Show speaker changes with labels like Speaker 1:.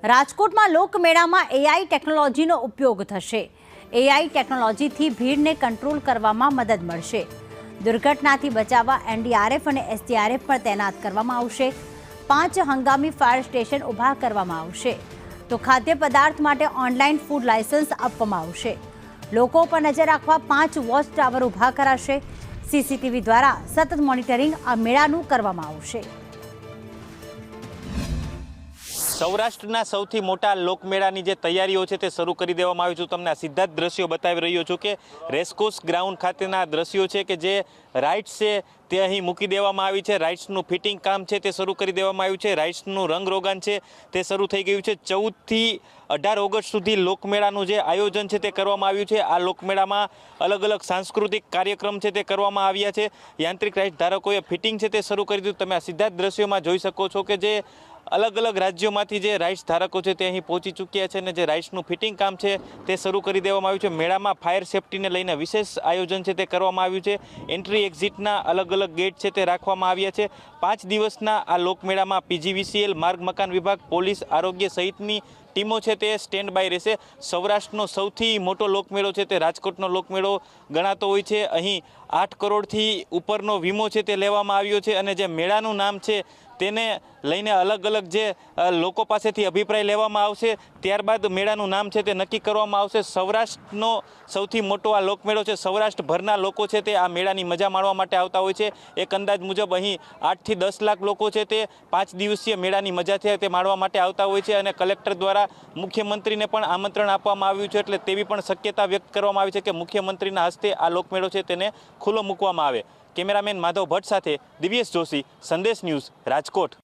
Speaker 1: રાજકોટમાં લોકમેળામાં એઆઈ ટેકનોલોજીનો ઉપયોગ થશે। એઆઈ ટેકનોલોજીથી ભીડને કંટ્રોલ કરવામાં મદદ મળશે। દુર્ઘટનાથી બચાવવા એનડીઆરએફ અને એસડીઆરએફ પણ તૈનાત કરવામાં આવશે। 5 હંગામી ફાયર સ્ટેશન ઊભા કરવામાં આવશે। તો ખાદ્ય પદાર્થ માટે ઓનલાઈન ફૂડ લાયસન્સ આપવામાં આવશે। લોકો પર નજર રાખવા 5 વોચ ટાવર ઊભા કરાશે। સીસીટીવી દ્વારા સતત મોનિટરિંગ આ મેળાનું કરવામાં આવશે।
Speaker 2: સૌરાષ્ટ્રના સૌથી મોટા લોકમેળાની જે તૈયારીઓ છે તે શરૂ કરી દેવામાં આવી છે। તમને આ સીધા જ દ્રશ્યો બતાવી રહ્યો છું કે રેસકોર્સ ગ્રાઉન્ડ ખાતેના દ્રશ્યો છે કે જે રાઇડ્સ છે તે અહીં મૂકી દેવામાં આવી છે। રાઇડ્સનું ફિટિંગ કામ છે તે શરૂ કરી દેવામાં આવ્યું છે। રાઇડ્સનું રંગરોગાન છે તે શરૂ થઈ ગયું છે। 14 થી 18 ઓગસ્ટ સુધી લોકમેળાનું જે આયોજન છે તે કરવામાં આવ્યું છે। આ લોકમેળામાં અલગ અલગ સાંસ્કૃતિક કાર્યક્રમ છે તે કરવામાં આવ્યા છે। યાંત્રિક રાઇડ ધારકોએ ફિટિંગ છે તે શરૂ કરી દીધું। તમે આ સીધા જ દ્રશ્યોમાં જોઈ શકો છો કે જે અલગ અલગ રાજ્યોમાંથી જે રાઇડ્સ ધારકો છે તે અહીં પહોંચી ચૂક્યા છે અને જે રાઇડ્સનું ફિટિંગ કામ છે તે શરૂ કરી દેવામાં આવ્યું છે। મેળામાં ફાયર સેફટીને લઈને વિશેષ આયોજન છે તે કરવામાં આવ્યું છે। એન્ટ્રી એક્ઝિટના અલગ અલગ ગેટ છે તે રાખવામાં આવ્યા છે। 5 દિવસના આ લોકમેળામાં પીજીવીસીએલ, માર્ગ મકાન વિભાગ, પોલીસ, આરોગ્ય સહિતની ટીમો છે તે સ્ટેન્ડ બાય રહેશે। સૌરાષ્ટ્રનો સૌથી મોટો લોકમેળો છે તે રાજકોટનો લોકમેળો ગણાતો હોય છે। અહીં 8 કરોડથી ઉપરનો વીમો છે તે લેવામાં આવ્યો છે અને જે મેળાનું નામ છે તેને લઈને અલગ અલગ જે લોકો પાસેથી અભિપ્રાય લેવામાં આવશે। ત્યારબાદ મેળાનું નામ છે તે નક્કી કરવામાં આવશે। સૌરાષ્ટ્રનો સૌથી મોટો આ લોકમેળો છે। સૌરાષ્ટ્રભરના લોકો છે તે આ મેળાની મજા માણવા માટે આવતા હોય છે। એક અંદાજ મુજબ અહીં 8 થી 10 લાખ લોકો છે તે 5 દિવસીય મેળાની મજા છે તે માણવા માટે આવતા હોય છે અને કલેક્ટર દ્વારા મુખ્યમંત્રીને પણ આમંત્રણ આપવામાં આવ્યું છે। એટલે તેવી પણ શક્યતા વ્યક્ત કરવામાં આવી છે કે મુખ્યમંત્રીના હસ્તે આ લોકમેળો છે તેને ખુલ્લો મૂકવામાં આવે। કેમેરામેન માધવ ભટ્ટ સાથે દિવ્યેશ જોશી, સંદેશ ન્યૂઝ, રાજકોટ।